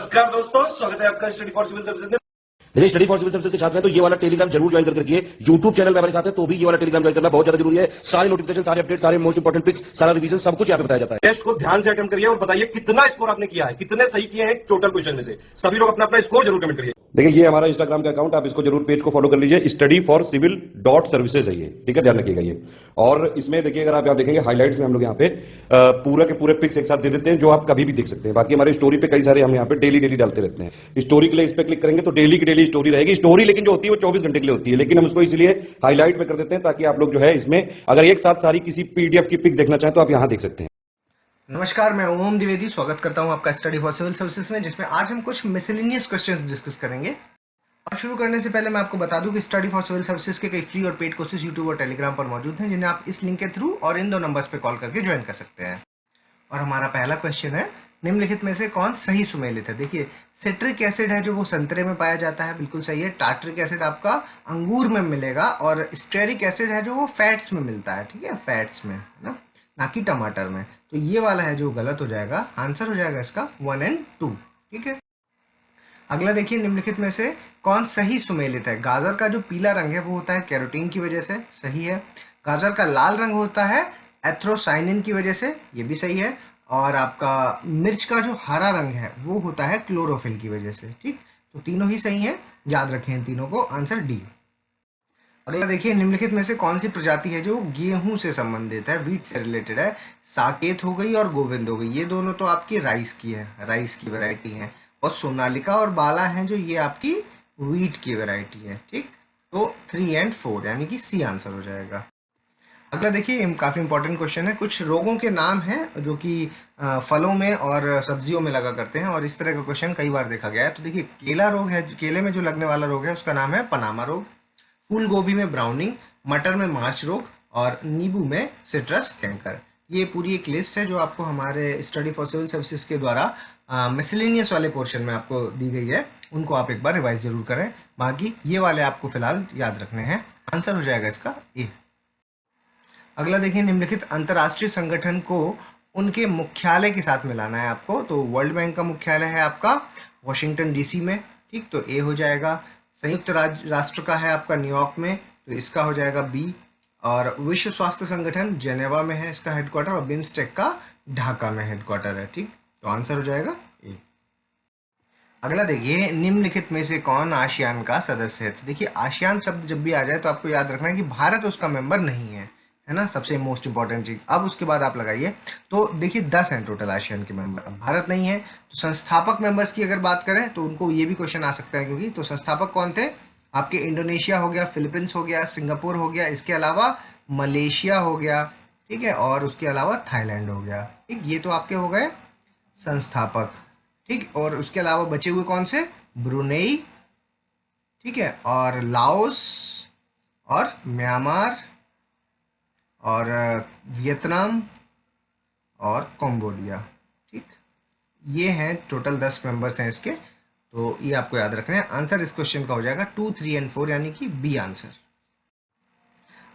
नमस्कार दोस्तों, स्वागत है आपका स्टडी फॉर सिविल सर्विसेज में। देखिए, स्टडी फॉर सिविल सर्विसेज के छात्र हैं तो ये वाला टेलीग्राम जरूर ज्वाइन करके रखिए। यूट्यूब चैनल में हमारे साथ है तो भी ये वाला टेलीग्राम ज्वाइन करना बहुत ज्यादा जरूरी है। सारे नोटिफिकेशन, सारे अपडेट, सारे मोस्ट इंपोर्टेंट पिक्स, सारा रिवीजन सब कुछ यहाँ पे बताया जाता है। टेस्ट को ध्यान से अटेम्प्ट करिए और बताइए कितना स्कोर आपने किया है, कितने सही किए हैं टोटल क्वेश्चन में से। सभी लोग अपना अपना स्कोर जरूर कमेंट करिए। देखिए, ये हमारा इंस्टाग्राम का अकाउंट, आप इसको जरूर पेज को फॉलो कर लीजिए। Study for civil dot services है ये, ठीक है, ध्यान रखिएगा ये। और इसमें देखिए, अगर आप यहाँ देखेंगे हाईलाइट्स में हम लोग यहाँ पे पूरा के पूरे पिक्स एक साथ दे देते हैं जो आप कभी भी देख सकते हैं। बाकी हमारे स्टोरी पे कई सारे हम यहाँ पे डेली डालते रहते हैं। स्टोरी के लिए इस पे क्लिक करेंगे तो डेली की डेली स्टोरी रहेगी। स्टोरी लेकिन जो होती है वो 24 घंटे के लिए होती है, लेकिन हम उसको इसलिए हाईलाइट में कर देते हैं ताकि आप लोग जो है इसमें अगर एक साथ सारी किसी पीडीएफ की पिक्स देखना चाहें तो आप यहाँ देख सकते हैं। नमस्कार, मैं ओम द्विवेदी स्वागत करता हूं आपका स्टडी फॉर सिविल सर्विसेज में, जिसमें आज हम कुछ मिसलेनियस क्वेश्चंस डिस्कस करेंगे। और शुरू करने से पहले मैं आपको बता दूं कि स्टडी फॉर सिविल सर्विसेज के कई फ्री और पेड कोर्सेज यूट्यूब और टेलीग्राम पर मौजूद हैं, जिन्हें आप इस लिंक के थ्रू और इन दो नंबर्स पे कॉल करके ज्वाइन कर सकते हैं। और हमारा पहला क्वेश्चन है, निम्नलिखित में से कौन सही सुमेलित है। देखिए, सिट्रिक एसिड है जो वो संतरे में पाया जाता है, बिल्कुल सही है। टार्ट्रिक एसिड आपका अंगूर में मिलेगा और स्टेरिक एसिड है जो वो फैट्स में मिलता है, ठीक है, फैट्स में, है ना कि टमाटर में। तो ये वाला है जो गलत हो जाएगा। आंसर हो जाएगा इसका 1 और 2, ठीक है। अगला देखिए, निम्नलिखित में से कौन सही सुमेलित है। गाजर का जो पीला रंग है वो होता है कैरोटीन की वजह से, सही है। गाजर का लाल रंग होता है एथ्रोसाइनिन की वजह से, ये भी सही है। और आपका मिर्च का जो हरा रंग है वो होता है क्लोरोफिल की वजह से, ठीक। तो तीनों ही सही है, याद रखें इन तीनों को। Answer D. अगला देखिए, निम्नलिखित में से कौन सी प्रजाति है जो गेहूं से संबंधित है, वीट से रिलेटेड है। साकेत हो गई और गोविंद हो गई, ये दोनों तो आपकी राइस की है, राइस की वैरायटी है। और सोनालिका और बाला हैं जो ये आपकी वीट की वैरायटी है, ठीक। तो 3 और 4 यानी कि सी आंसर हो जाएगा। अगला देखिए, काफी इंपॉर्टेंट क्वेश्चन है। कुछ रोगों के नाम हैं जो कि फलों में और सब्जियों में लगा करते हैं, और इस तरह का क्वेश्चन कई बार देखा गया है। तो देखिए, केला रोग है, केले में जो लगने वाला रोग है उसका नाम है पनामा रोग। फूल गोभी में ब्राउनिंग, मटर में मार्च रोग और नींबू में सिट्रस कैंकर। ये पूरी एक लिस्ट है जो आपको हमारे स्टडी फॉर सिविल सर्विसेज के द्वारा मिसलेनियस वाले पोर्शन में आपको दी गई है। उनको आप एक बार रिवाइज जरूर करें। बाकी ये वाले आपको फिलहाल याद रखने हैं। आंसर हो जाएगा इसका ए। अगला देखिए, निम्नलिखित अंतर्राष्ट्रीय संगठन को उनके मुख्यालय के साथ मिलाना है आपको। तो वर्ल्ड बैंक का मुख्यालय है आपका वॉशिंगटन डीसी में, ठीक, तो ए हो जाएगा। संयुक्त राष्ट्र का है आपका न्यूयॉर्क में, तो इसका हो जाएगा बी। और विश्व स्वास्थ्य संगठन जेनेवा में है इसका हेडक्वार्टर, और बिम्स्टेक का ढाका में हेडक्वार्टर है, ठीक। तो आंसर हो जाएगा ए। अगला देखिए, निम्नलिखित में से कौन आसियान का सदस्य है। तो देखिए, आसियान शब्द जब भी आ जाए तो आपको याद रखना है कि भारत उसका मेंबर नहीं है, है ना, सबसे मोस्ट इंपॉर्टेंट चीज। अब उसके बाद आप लगाइए, तो देखिए 10 हैं टोटल आसियान के मेंबर, भारत नहीं है। तो संस्थापक मेंबर्स की अगर बात करें तो उनको ये भी क्वेश्चन आ सकता है, क्योंकि तो संस्थापक कौन थे आपके, इंडोनेशिया हो गया, फिलीपींस हो गया, सिंगापुर हो गया, इसके अलावा मलेशिया हो गया, ठीक है, और उसके अलावा थाईलैंड हो गया, ठीक। ये तो आपके हो गए संस्थापक, ठीक। और उसके अलावा बचे हुए कौन से, ब्रुनेई, ठीक है, और लाओस और म्यांमार और वियतनाम और कंबोडिया, ठीक। ये हैं टोटल 10 मेंबर्स हैं इसके। तो ये आपको याद रखना है। आंसर इस क्वेश्चन का हो जाएगा 2, 3 और 4 यानी कि बी आंसर।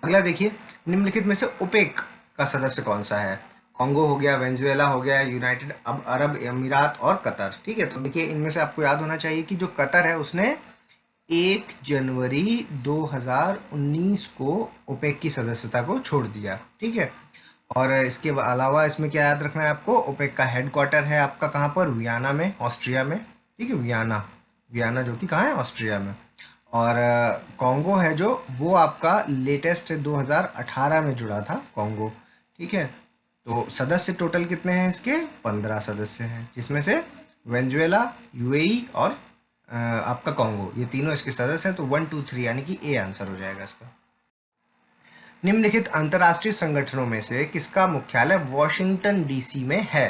अगला देखिए, निम्नलिखित में से ओपेक का सदस्य कौन सा है। कॉन्गो हो गया, वेनेजुएला हो गया, यूनाइटेड अरब अमीरात और कतर, ठीक है। तो देखिए, इनमें से आपको याद होना चाहिए कि जो कतर है उसने 1 जनवरी 2019 को ओपेक की सदस्यता को छोड़ दिया, ठीक है। और इसके अलावा इसमें क्या याद रखना है आपको, ओपेक का हेडक्वार्टर है आपका कहाँ पर, वियना में, ऑस्ट्रिया में, ठीक है। वियना जो कि कहाँ है, ऑस्ट्रिया में। और कॉन्गो है जो वो आपका लेटेस्ट 2018 में जुड़ा था कॉन्गो, ठीक है। तो सदस्य टोटल कितने हैं इसके, 15 सदस्य हैं, जिसमें से वेनेजुएला, यूएई और आपका कॉन्गो, ये तीनों इसके सदस्य हैं। तो 1, 2, 3 यानी कि ए आंसर हो जाएगा इसका। निम्नलिखित अंतर्राष्ट्रीय संगठनों में से किसका मुख्यालय वॉशिंगटन डीसी में है।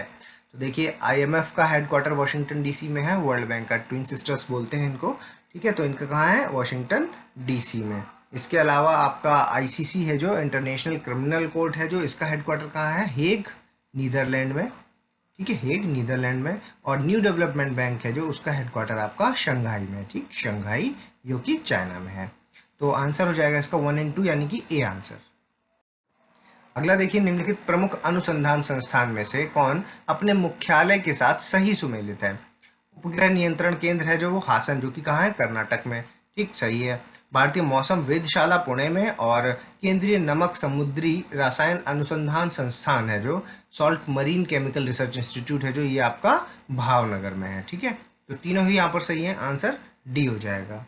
तो देखिए, आईएमएफ का हेडक्वार्टर वॉशिंगटन डीसी में है, वर्ल्ड बैंक का, ट्विन सिस्टर्स बोलते हैं इनको, ठीक है। तो इनका कहाँ है, वॉशिंगटन डीसी में। इसके अलावा आपका आईसीसी है जो इंटरनेशनल क्रिमिनल कोर्ट है, जो इसका हेडक्वार्टर कहाँ है, हेग, नीदरलैंड में, ठीक है, हेग नीदरलैंड में। और न्यू डेवलपमेंट बैंक है जो उसका हेडक्वार्टर आपका शंघाई में, ठीक, शंघाई जो कि चाइना में है। तो आंसर हो जाएगा इसका 1 और 2 यानी कि ए आंसर। अगला देखिए, निम्नलिखित प्रमुख अनुसंधान संस्थान में से कौन अपने मुख्यालय के साथ सही सुमेलित है। उपग्रह नियंत्रण केंद्र है जो वो हासन, जो कि कहाँ है, कर्नाटक में। ठीक, सही है। भारतीय मौसम वेधशाला पुणे में, और केंद्रीय नमक समुद्री रसायन अनुसंधान संस्थान है जो salt marine chemical research institute है जो ये आपका भावनगर में है। ठीक है, तो तीनों ही यहाँ पर सही है, आंसर डी हो जाएगा।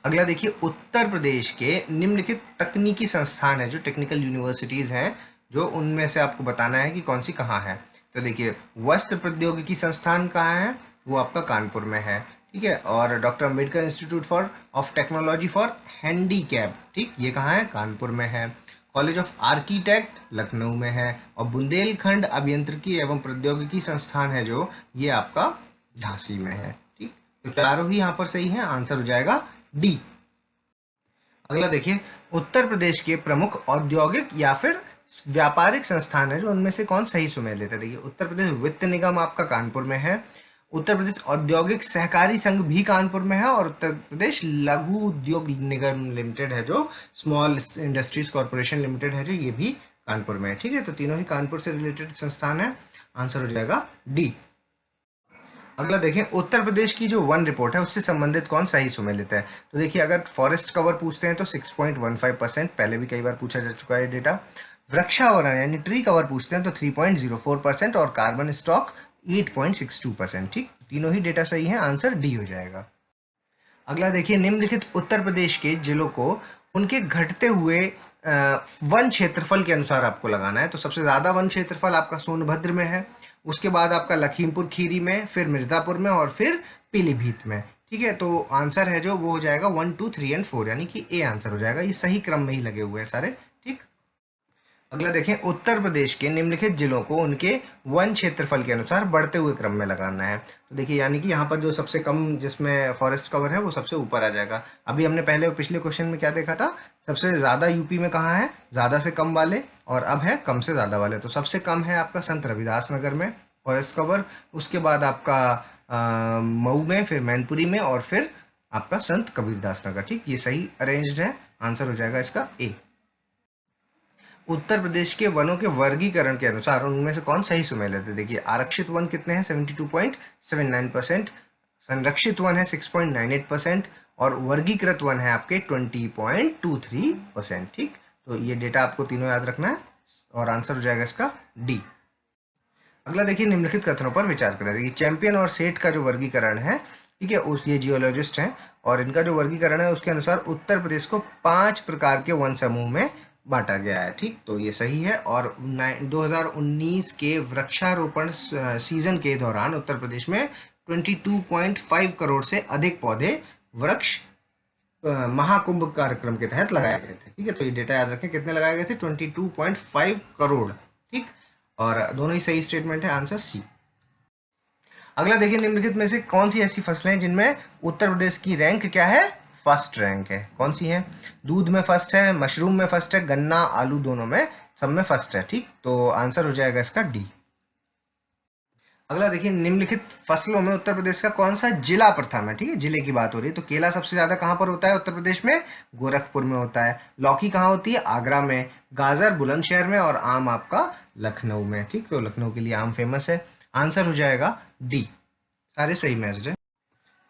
अगला देखिए, उत्तर प्रदेश के निम्नलिखित तकनीकी संस्थान है जो टेक्निकल यूनिवर्सिटीज हैं, जो उनमें से आपको बताना है कि कौन सी कहाँ है। तो देखिए, वस्त्र प्रौद्योगिकी संस्थान कहाँ है, वो आपका कानपुर में है। ठीक है, और doctor Ambedkar institute for of technology for handicap, ठीक, ये कहाँ है, कानपुर में है। कॉलेज ऑफ आर्किटेक्ट लखनऊ में है, और बुंदेलखंड अभियांत्रिकी एवं प्रौद्योगिकी संस्थान है जो ये आपका झांसी में है। ठीक, तो चारों ही यहाँ पर सही है, आंसर हो जाएगा डी। अगला देखिए, उत्तर प्रदेश के प्रमुख औद्योगिक या फिर व्यापारिक संस्थान है जो उनमें से कौन सही सुमेल लेते हैं। देखिए, उत्तर प्रदेश वित्त निगम आपका कानपुर में है, उत्तर प्रदेश औद्योगिक सहकारी संघ भी कानपुर में है, और उत्तर प्रदेश लघु उद्योग निगम लिमिटेड है जो स्मॉल इंडस्ट्रीज कॉर्पोरेशन लिमिटेड है जो ये भी कानपुर में है। ठीक है, तो तीनों ही कानपुर से रिलेटेड संस्थान है, आंसर हो जाएगा डी। अगला देखें, उत्तर प्रदेश की जो वन रिपोर्ट है उससे संबंधित कौन सही सुमेल लेता है। तो देखिए, अगर फॉरेस्ट कवर पूछते हैं तो 6.15%, पहले भी कई बार पूछा जा चुका है डेटा। वृक्षावरण यानी ट्री कवर पूछते हैं तो 3.04%, और कार्बन स्टॉक 8.62%। ठीक, तीनों ही डेटा सही है, आंसर डी हो जाएगा। अगला देखिए, निम्नलिखित उत्तर प्रदेश के जिलों को उनके घटते हुए वन क्षेत्रफल के अनुसार आपको लगाना है। तो सबसे ज्यादा वन क्षेत्रफल आपका सोनभद्र में है, उसके बाद आपका लखीमपुर खीरी में, फिर मिर्जापुर में, और फिर पीलीभीत में। ठीक है, तो आंसर है जो वो हो जाएगा 1, 2, 3 एंड 4, यानी कि ए आंसर हो जाएगा। ये सही क्रम में ही लगे हुए हैं सारे। ठीक, अगला देखें, उत्तर प्रदेश के निम्नलिखित जिलों को उनके वन क्षेत्रफल के अनुसार बढ़ते हुए क्रम में लगाना है। तो देखिए, यानी कि यहाँ पर जो सबसे कम जिसमें फॉरेस्ट कवर है वो सबसे ऊपर आ जाएगा। अभी हमने पहले पिछले क्वेश्चन में क्या देखा था, सबसे ज्यादा यूपी में कहाँ है, ज्यादा से कम वाले, और अब है कम से ज्यादा वाले। तो सबसे कम है आपका संत रविदास नगर में फॉरेस्ट कवर, उसके बाद आपका मऊ में, फिर मैनपुरी में, और फिर आपका संत कबीरदास नगर। ठीक, ये सही अरेंज्ड है, आंसर हो जाएगा इसका ए। उत्तर प्रदेश के वनों के वर्गीकरण के अनुसार उनमें से कौन सही सुमेल लेते हैं। देखिए, आरक्षित वन कितने हैं, 72.79%, संरक्षित वन है 6.98%, और वर्गीकृत वन है आपके 20.23%। ठीक, तो ये डेटा आपको तीनों याद रखना है, और आंसर हो जाएगा इसका डी। अगला देखिए, निम्नलिखित कथनों पर विचार करें। देखिए, चैंपियन और सेठ का जो वर्गीकरण है, ठीक है, उस ये जियोलॉजिस्ट हैं, और इनका जो वर्गीकरण है उसके अनुसार उत्तर प्रदेश को 5 प्रकार के वन समूह में बांटा गया है। ठीक, तो ये सही है, और 2019 के वृक्षारोपण सीजन के दौरान उत्तर प्रदेश में 22.5 करोड़ से अधिक पौधे वृक्ष महाकुंभ कार्यक्रम के तहत लगाए गए थे। ठीक है, तो ये डेटा याद रखें, कितने लगाए गए थे, 22.5 करोड़। ठीक, और दोनों ही सही स्टेटमेंट है, आंसर सी। अगला देखिए, निम्नलिखित में से कौन सी ऐसी फसलें हैं जिनमें उत्तर प्रदेश की रैंक क्या है, फर्स्ट रैंक है। कौन सी है, दूध में फर्स्ट है, मशरूम में फर्स्ट है, गन्ना आलू दोनों में, सब में फर्स्ट है। ठीक, तो आंसर हो जाएगा इसका डी। अगला देखिए, निम्नलिखित फसलों में उत्तर प्रदेश का कौन सा जिला प्रथम है। ठीक है, जिले की बात हो रही है, तो केला सबसे ज्यादा कहां पर होता है उत्तर प्रदेश में, गोरखपुर में होता है। लौकी कहाँ होती है, आगरा में। गाजर बुलंदशहर में, और आम आपका लखनऊ में। ठीक, तो लखनऊ के लिए आम फेमस है, आंसर हो जाएगा डी। सारे सही मैच है।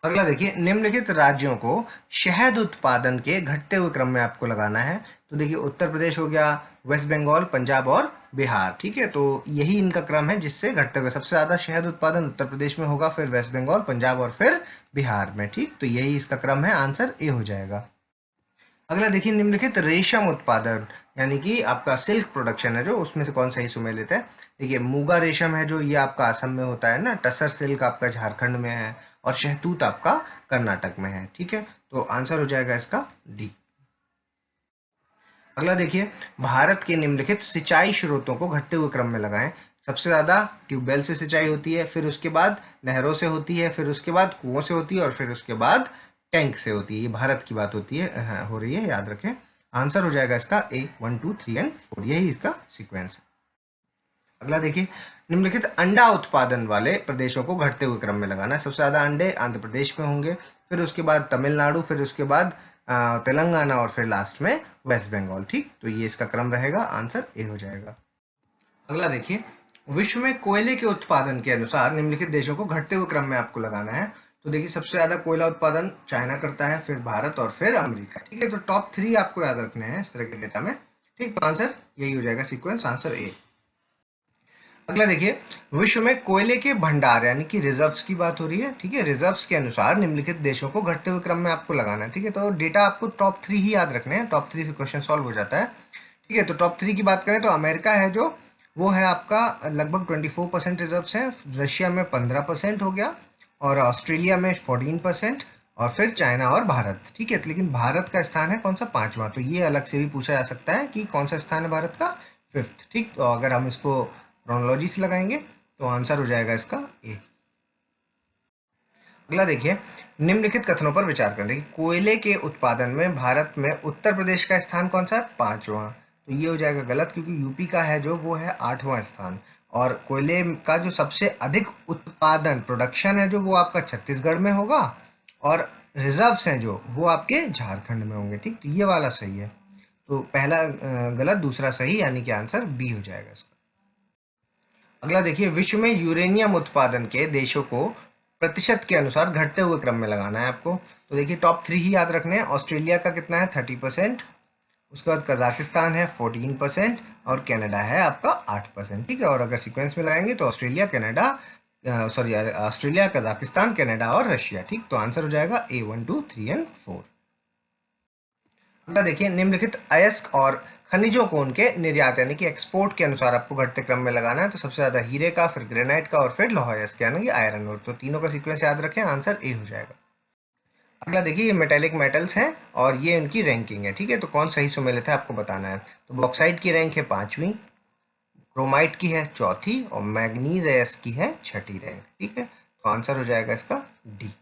अगला देखिए, निम्नलिखित राज्यों को शहद उत्पादन के घटते हुए क्रम में आपको लगाना है। तो देखिए, उत्तर प्रदेश हो गया, वेस्ट बंगाल, पंजाब और बिहार। ठीक है, तो यही इनका क्रम है जिससे घटते हुए सबसे ज्यादा शहद उत्पादन उत्तर प्रदेश में होगा, फिर वेस्ट बंगाल, पंजाब और फिर बिहार में। ठीक, तो यही इसका क्रम है, आंसर ए हो जाएगा। अगला देखिए, निम्नलिखित रेशम उत्पादन यानी कि आपका सिल्क प्रोडक्शन है जो, उसमें से कौन सही सुमेल लेते हैं। देखिए, मूगा रेशम है जो ये आपका असम में होता है ना, टसर सिल्क आपका झारखंड में है, और शहतूत आपका कर्नाटक में है। ठीक है, तो आंसर हो जाएगा इसका डी। अगला देखिए, भारत के निम्नलिखित सिंचाई स्रोतों को घटते हुए क्रम में लगाएं। सबसे ज्यादा ट्यूबवेल से सिंचाई होती है, फिर उसके बाद नहरों से होती है, फिर उसके बाद कुओं से होती है, और फिर उसके बाद टैंक से होती है। ये भारत की बात होती है, हो रही है, याद रखें। आंसर हो जाएगा इसका ए, 1, 2, 3 एंड 4, यही इसका सीक्वेंस है। अगला देखिए, निम्नलिखित अंडा उत्पादन वाले प्रदेशों को घटते हुए क्रम में लगाना है। सबसे ज्यादा अंडे आंध्र प्रदेश में होंगे, फिर उसके बाद तमिलनाडु, फिर उसके बाद तेलंगाना, और फिर लास्ट में वेस्ट बंगाल। ठीक, तो ये इसका क्रम रहेगा, आंसर ए हो जाएगा। अगला देखिए, विश्व में कोयले के उत्पादन के अनुसार निम्नलिखित देशों को घटते हुए क्रम में आपको लगाना है। तो देखिए सबसे ज्यादा कोयला उत्पादन चाइना करता है, फिर भारत और फिर अमेरिका। ठीक है, तो टॉप 3 आपको याद रखने हैं इस तरह के डेटा में। ठीक, तो आंसर यही हो जाएगा सीक्वेंस, आंसर ए। अगला देखिए, विश्व में कोयले के भंडार यानी कि रिजर्व्स की बात हो रही है। ठीक है, रिजर्व्स के अनुसार निम्नलिखित देशों को घटते हुए क्रम में आपको लगाना है। ठीक है, तो डेटा आपको टॉप 3 ही याद रखने हैं, टॉप 3 से क्वेश्चन सॉल्व हो जाता है। ठीक है, तो टॉप 3 की बात करें तो अमेरिका है जो, वो है आपका लगभग 24% रिजर्व्स है, रशिया में 15% हो गया, और ऑस्ट्रेलिया में 14%, और फिर चाइना और भारत। ठीक है, लेकिन भारत का स्थान है कौन सा, 5वां। तो ये अलग से भी पूछा जा सकता है कि कौन सा स्थान है भारत का, 5th। ठीक, तो अगर हम इसको क्रोनोलॉजी से लगाएंगे तो आंसर हो जाएगा इसका ए। अगला देखिए, निम्नलिखित कथनों पर विचार करें। देखिए, कोयले के उत्पादन में भारत में उत्तर प्रदेश का स्थान कौन सा है, 5वां। तो ये हो जाएगा गलत, क्योंकि यूपी का है जो, वो है 8वां स्थान। और कोयले का जो सबसे अधिक उत्पादन, प्रोडक्शन है जो, वो आपका छत्तीसगढ़ में होगा, और रिजर्व्स हैं जो, वो आपके झारखंड में होंगे। ठीक, तो ये वाला सही है। तो पहला गलत, दूसरा सही, यानी कि आंसर बी हो जाएगा इसका। अगला देखिए, विश्व में यूरेनियम उत्पादन के देशों को प्रतिशत के अनुसार घटते हुए क्रम में लगाना है आपको। तो देखिए टॉप 3 ही याद रखने हैं। ऑस्ट्रेलिया का कितना है, 30%, उसके बाद कजाकिस्तान है 14%, और कनाडा है आपका 8%। ठीक है, और अगर सीक्वेंस में लगाएंगे तो Australia, Canada, sorry Australia, Kazakhstan, Canada और रशिया। ठीक, तो आंसर हो जाएगा ए 1, 2, 3 और 4। अगला देखिए, निम्नलिखित अयस्क और खनिजों को उनके निर्यात यानी कि एक्सपोर्ट के अनुसार आपको घटते क्रम में लगाना है। तो सबसे ज्यादा हीरे का, फिर ग्रेनाइट का, और फिर लौह अयस्क यानी कि आयरन ओर। तो तीनों का सीक्वेंस याद रखें, आंसर ए हो जाएगा। अगला देखिए, ये मेटेलिक मेटल्स हैं और ये उनकी रैंकिंग है। ठीक है, तो कौन सही सुमेलित है आपको बताना है। तो बॉक्साइट की रैंक है 5वीं, क्रोमाइट की है 4थी, और मैग्नीज अयस्क की है 6ठी रैंक। ठीक है, तो आंसर हो जाएगा इसका डी।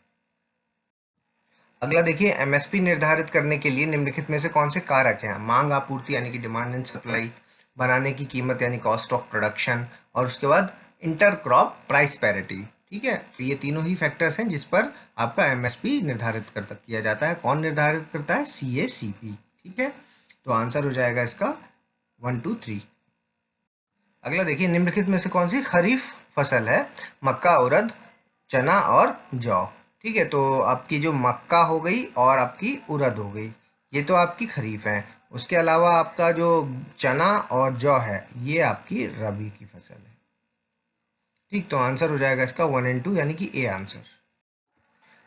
अगला देखिए, एमएसपी निर्धारित करने के लिए निम्नलिखित में से कौन से कारक हैं। मांग आपूर्ति यानी कि डिमांड एंड सप्लाई, बनाने की कीमत यानी कॉस्ट ऑफ प्रोडक्शन, और उसके बाद इंटर क्रॉप प्राइस पैरिटी। ठीक है, तो ये तीनों ही फैक्टर्स हैं जिस पर आपका एमएसपी निर्धारित किया जाता है। कौन निर्धारित करता है, CACP। ठीक है, तो आंसर हो जाएगा इसका 1, 2, 3। अगला देखिए, निम्नलिखित में से कौन सी खरीफ फसल है। मक्का, उड़द, चना और जौ। ठीक है, तो आपकी जो मक्का हो गई और आपकी उड़द हो गई, ये तो आपकी खरीफ है। उसके अलावा आपका जो चना और जौ है, ये आपकी रबी की फसल है। ठीक, तो आंसर हो जाएगा इसका 1 और 2 यानी कि ए आंसर।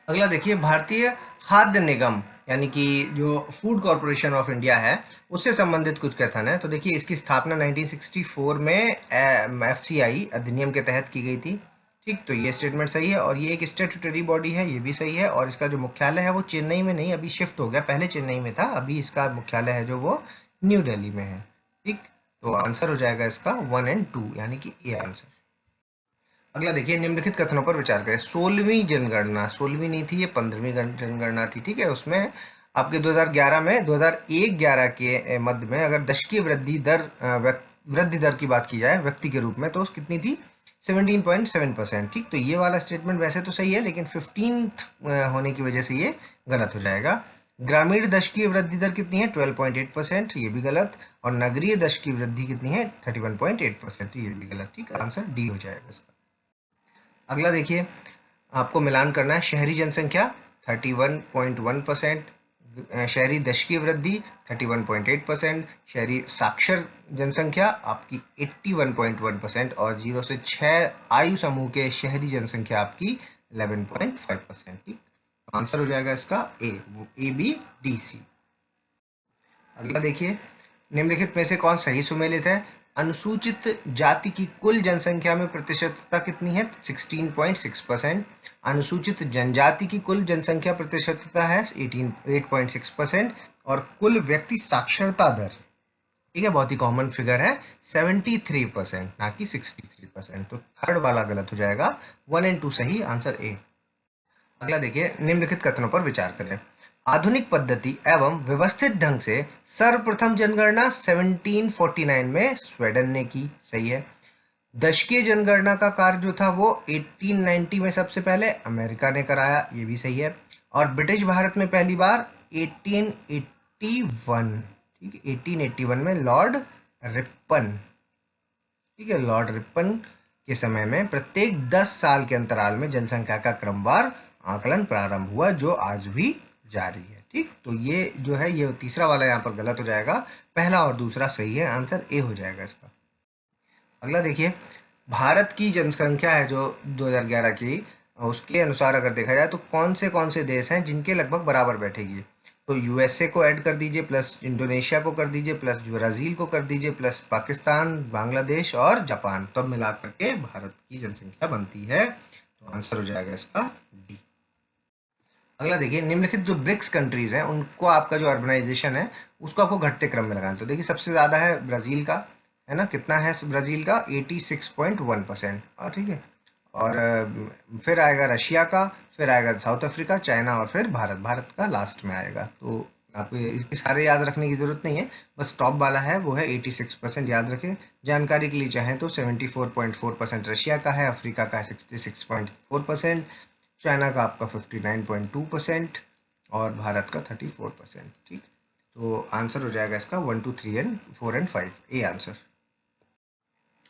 अगला देखिए, भारतीय खाद्य निगम यानी कि जो फूड कॉरपोरेशन ऑफ इंडिया है, उससे संबंधित कुछ कथन है। तो देखिए, इसकी स्थापना 1964 में FCI अधिनियम के तहत की गई थी। ठीक, तो ये स्टेटमेंट सही है, और ये एक स्टेट्यूटरी बॉडी है, ये भी सही है। और इसका जो मुख्यालय है वो चेन्नई में नहीं, अभी शिफ्ट हो गया, पहले चेन्नई में था, अभी इसका मुख्यालय है जो, वो न्यू दिल्ली में है। ठीक, तो आंसर हो जाएगा इसका 1 और 2 यानी कि ए आंसर। अगला देखिए, निम्नलिखित कथनों पर विचार करें। 16वीं जनगणना, 16वीं नहीं थी ये, 15वीं जनगणना थी। ठीक है, उसमें आपके 2011 में 2001-11 के मध्य में अगर दशकीय वृद्धि दर की बात की जाए व्यक्ति के रूप में, तो कितनी थी, 17.7%। ठीक, तो ये वाला स्टेटमेंट वैसे तो सही है, लेकिन 15th होने की वजह से ये गलत हो जाएगा। ग्रामीण दशकीय वृद्धि दर कितनी है, 12.8%, ये भी गलत। और नगरीय दशकीय वृद्धि कितनी है, 31.8%, ये भी गलत। ठीक, आंसर डी हो जाएगा इसका। अगला देखिए, आपको मिलान करना है। शहरी जनसंख्या 31.1%, शहरी दशकीय वृद्धि 31.8%, शहरी साक्षर जनसंख्या आपकी 81.1%, और 0 से 6 आयु समूह के शहरी जनसंख्या आपकी 11.5%। ठीक, आंसर हो जाएगा इसका ए बी डी सी। अगला देखिए, निम्नलिखित में से कौन सही सुमेलित है। अनुसूचित जाति की कुल जनसंख्या में प्रतिशतता कितनी है, 16.6%। अनुसूचित जनजाति की कुल जनसंख्या प्रतिशतता है 8.6%। और कुल व्यक्ति साक्षरता दर, ठीक है, बहुत ही कॉमन फिगर है, 73%, ना कि 63%। तो थर्ड वाला गलत हो जाएगा, 1 और 2 सही, आंसर ए। अगला देखिए, निम्नलिखित कथनों पर विचार करें। आधुनिक पद्धति एवं व्यवस्थित ढंग से सर्वप्रथम जनगणना 1749 में स्वीडन ने की, सही है। दशकीय जनगणना का कार्य जो था वो 1890 में सबसे पहले अमेरिका ने कराया, ये भी सही है। और ब्रिटिश भारत में पहली बार 1881, ठीक है, 1881 में लॉर्ड रिपन ठीक है, लॉर्ड रिपन के समय में प्रत्येक 10 साल के अंतराल में जनसंख्या का क्रमवार आकलन प्रारंभ हुआ, जो आज भी जारी है। ठीक, तो ये जो है ये तीसरा वाला यहाँ पर गलत हो जाएगा, पहला और दूसरा सही है, आंसर ए हो जाएगा इसका। अगला देखिए, भारत की जनसंख्या है जो 2011 की, उसके अनुसार अगर देखा जाए तो कौन से देश हैं जिनके लगभग बराबर बैठेगी। तो यूएसए को ऐड कर दीजिए, प्लस इंडोनेशिया को कर दीजिए, प्लस ब्राज़ील को कर दीजिए, प्लस पाकिस्तान, बांग्लादेश और जापान, तब मिला करके भारत की जनसंख्या बनती है। तो आंसर हो जाएगा इसका डी। अगला देखिए, निम्नलिखित जो ब्रिक्स कंट्रीज हैं उनको आपका जो अर्बनाइजेशन है उसको आपको घटते क्रम में लगाना है। तो देखिए सबसे ज़्यादा है ब्राज़ील का, है ना, कितना है ब्राज़ील का 86.1%, और ठीक है, और फिर आएगा रशिया का, फिर आएगा साउथ अफ्रीका, चाइना, और फिर भारत का लास्ट में आएगा। तो आपको इसके सारे याद रखने की ज़रूरत नहीं है, बस टॉप वाला है वो है 86%, याद रखें। जानकारी के लिए चाहें तो 74.4% रशिया का है, अफ्रीका का है 66.4%, चाइना का आपका 59.2% और भारत का 34%। ठीक, तो आंसर हो जाएगा इसका 1, 2, 3 एंड 4 एंड 5, ए आंसर।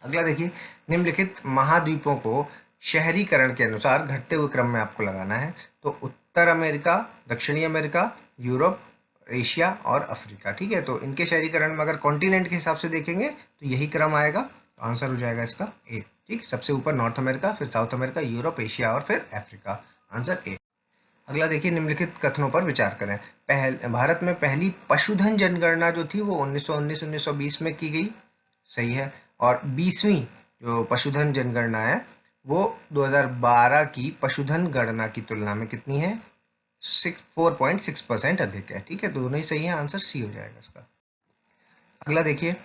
अगला देखिए, निम्नलिखित महाद्वीपों को शहरीकरण के अनुसार घटते हुए क्रम में आपको लगाना है। तो उत्तर अमेरिका, दक्षिणी अमेरिका, यूरोप, एशिया और अफ्रीका। ठीक है, तो इनके शहरीकरण में अगर कॉन्टिनेंट के हिसाब से देखेंगे तो यही क्रम आएगा, तो आंसर हो जाएगा इसका ए। ठीक, सबसे ऊपर नॉर्थ अमेरिका, फिर साउथ अमेरिका, यूरोप, एशिया और फिर अफ्रीका, आंसर ए। अगला देखिए, निम्नलिखित कथनों पर विचार करें। भारत में पहली पशुधन जनगणना जो थी वो 1919-1920 में की गई, सही है, और 20वीं जो पशुधन जनगणना है वो 2012 की पशुधन गणना की तुलना में कितनी है, 4.6% अधिक है। ठीक है, दोनों ही सही है, आंसर सी हो जाएगा इसका। अगला देखिए,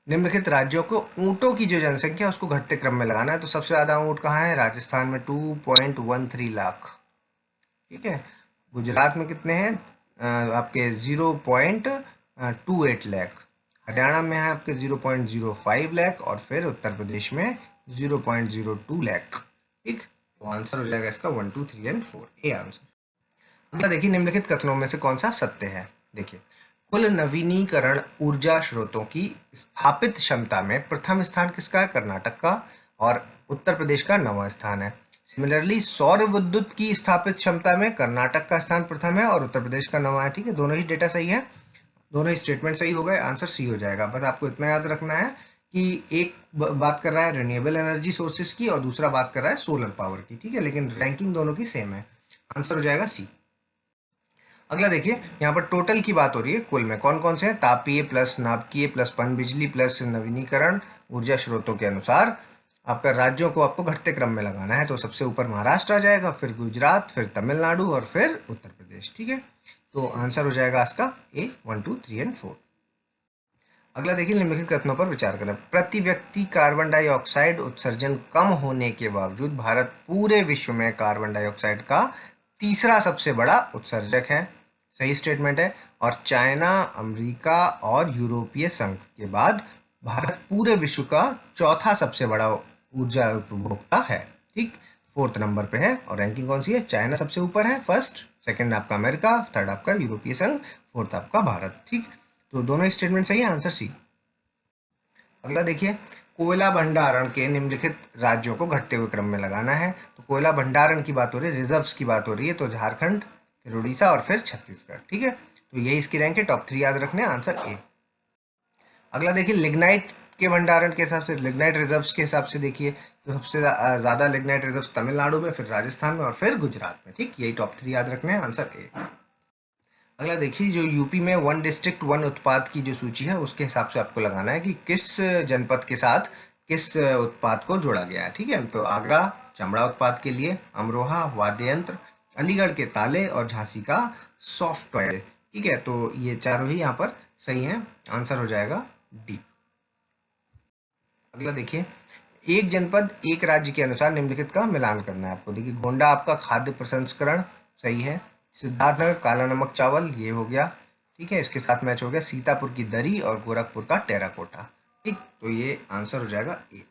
निम्नलिखित राज्यों को ऊंटों की जो जनसंख्या है उसको घटते क्रम में लगाना है। तो सबसे ज़्यादा ऊंट कहाँ है, राजस्थान में 2.13 लाख। ठीक है, गुजरात में कितने हैं, आपके 0.28 लाख, हरियाणा में है आपके 0.05 लाख, और फिर उत्तर प्रदेश में 0.02 लाख। ठीक, तो आंसर हो जाएगा इसका 1, 2, 3 एंड 4, ए आंसर। अगला देखिए, निम्नलिखित कथनों में से कौन सा सत्य है। देखिए, कुल नवीनीकरण ऊर्जा स्रोतों की स्थापित क्षमता में प्रथम स्थान किसका है, कर्नाटक का, और उत्तर प्रदेश का 9वां स्थान है। सिमिलरली सौर विद्युत की स्थापित क्षमता में कर्नाटक का स्थान प्रथम है और उत्तर प्रदेश का 9वां है। ठीक है, दोनों ही डेटा सही है, दोनों ही स्टेटमेंट सही हो गए, आंसर सी हो जाएगा। बस आपको इतना याद रखना है कि एक बात कर रहा है रिन्यूएबल एनर्जी सोर्सेज की और दूसरा बात कर रहा है सोलर पावर की। ठीक है, लेकिन रैंकिंग दोनों की सेम है, आंसर हो जाएगा सी। अगला देखिए, यहाँ पर टोटल की बात हो रही है, कुल में कौन कौन से हैं, तापीय प्लस नाभिकीय प्लस पनबिजली प्लस नवीनीकरण ऊर्जा स्रोतों के अनुसार आपका राज्यों को आपको घटते क्रम में लगाना है। तो सबसे ऊपर महाराष्ट्र आ जाएगा, फिर गुजरात, फिर तमिलनाडु और फिर उत्तर प्रदेश। ठीक है, तो आंसर हो जाएगा इसका ए, 1, 2, 3 एंड 4। अगला देखिए, निम्नलिखित कथनों पर विचार करें। प्रति व्यक्ति कार्बन डाइऑक्साइड उत्सर्जन कम होने के बावजूद भारत पूरे विश्व में कार्बन डाइऑक्साइड का तीसरा सबसे बड़ा उत्सर्जक है, सही स्टेटमेंट है, और चाइना, अमेरिका और यूरोपीय संघ के बाद भारत पूरे विश्व का चौथा सबसे बड़ा ऊर्जा उपभोक्ता है। ठीक, 4th नंबर पे है, और रैंकिंग कौन सी है, चाइना सबसे ऊपर है फर्स्ट, सेकंड आपका अमेरिका, थर्ड आपका यूरोपीय संघ, 4th आपका भारत। ठीक, तो दोनों ही स्टेटमेंट सही है, आंसर सी। अगला देखिए, कोयला भंडारण के निम्नलिखित राज्यों को घटते हुए क्रम में लगाना है। तो कोयला भंडारण की बात हो रही है, रिजर्व्स की बात हो रही है, तो झारखंड, फिर उड़ीसा और फिर छत्तीसगढ़। ठीक है, तो यही इसकी रैंक है, टॉप 3 याद रखने, आंसर ए। अगला देखिए, लिग्नाइट के भंडारण के हिसाब से, लिग्नाइट रिजर्व्स के हिसाब से देखिए, तो सबसे ज़्यादा लिग्नाइट रिजर्व्स तमिलनाडु में, फिर राजस्थान में और फिर गुजरात में। ठीक, यही टॉप 3 याद रखने हैं, आंसर ए। अगला देखिए, जो यूपी में 1 डिस्ट्रिक्ट 1 उत्पाद की जो सूची है उसके हिसाब से आपको लगाना है कि किस जनपद के साथ किस उत्पाद को जोड़ा गया है। ठीक है, तो आगरा चमड़ा उत्पाद के लिए, अमरोहा वाद्य यंत्र, अलीगढ़ के ताले और झांसी का सॉफ्ट टॉय। ठीक है, तो ये चारों ही यहाँ पर सही हैं, आंसर हो जाएगा डी। अगला देखिए, एक जनपद एक राज्य के अनुसार निम्नलिखित का मिलान करना है आपको। देखिए, गोंडा आपका खाद्य प्रसंस्करण सही है, सिद्धार्थनगर काला नमक चावल ये हो गया। ठीक है, इसके साथ मैच हो गया सीतापुर की दरी और गोरखपुर का टेराकोटा। ठीक, तो ये आंसर हो जाएगा ए।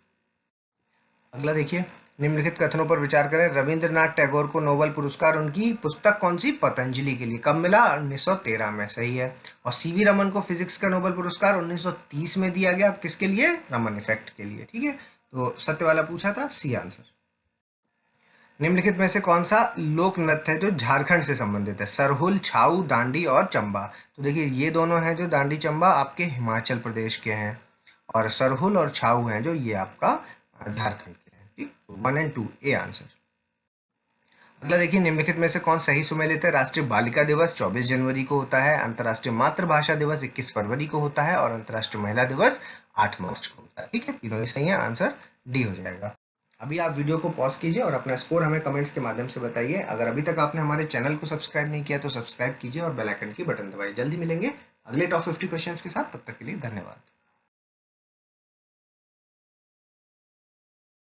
अगला देखिए, निम्नलिखित कथनों पर विचार करें। रविंद्रनाथ टैगोर को नोबेल पुरस्कार उनकी पुस्तक कौन सी, पतंजलि के लिए, कब मिला, 1913 में, सही है। और सीवी रमन को फिजिक्स का नोबेल पुरस्कार 1930 में दिया गया, किसके लिए, रमन इफेक्ट के लिए, ठीक है। तो सत्य वाला पूछा था, सी आंसर। निम्नलिखित में से कौन सा लोक नृत्य है जो झारखंड से संबंधित है, सरहुल, छाऊ, दांडी और चंबा। तो देखिए ये दोनों हैं जो दांडी चंबा आपके हिमाचल प्रदेश के हैं, और सरहुल और छाऊ हैं जो ये आपका झारखंड के हैं, ठीक। 1 और 2 ए आंसर। अगला देखिए, निम्नलिखित में से कौन सही सुमेलित है। राष्ट्रीय बालिका दिवस 24 जनवरी को होता है, अंतर्राष्ट्रीय मातृभाषा दिवस 21 फरवरी को होता है, और अंतर्राष्ट्रीय महिला दिवस 8 मार्च को होता है, ठीक है। तीनों ही सही है, आंसर डी हो जाएगा। अभी आप वीडियो को पॉज कीजिए और अपना स्कोर हमें कमेंट्स के माध्यम से बताइए। अगर अभी तक आपने हमारे चैनल को सब्सक्राइब नहीं किया तो सब्सक्राइब कीजिए और बेल आइकन की बटन दबाइए। जल्दी मिलेंगे अगले टॉप 50 क्वेश्चंस के साथ, तब तक के लिए धन्यवाद।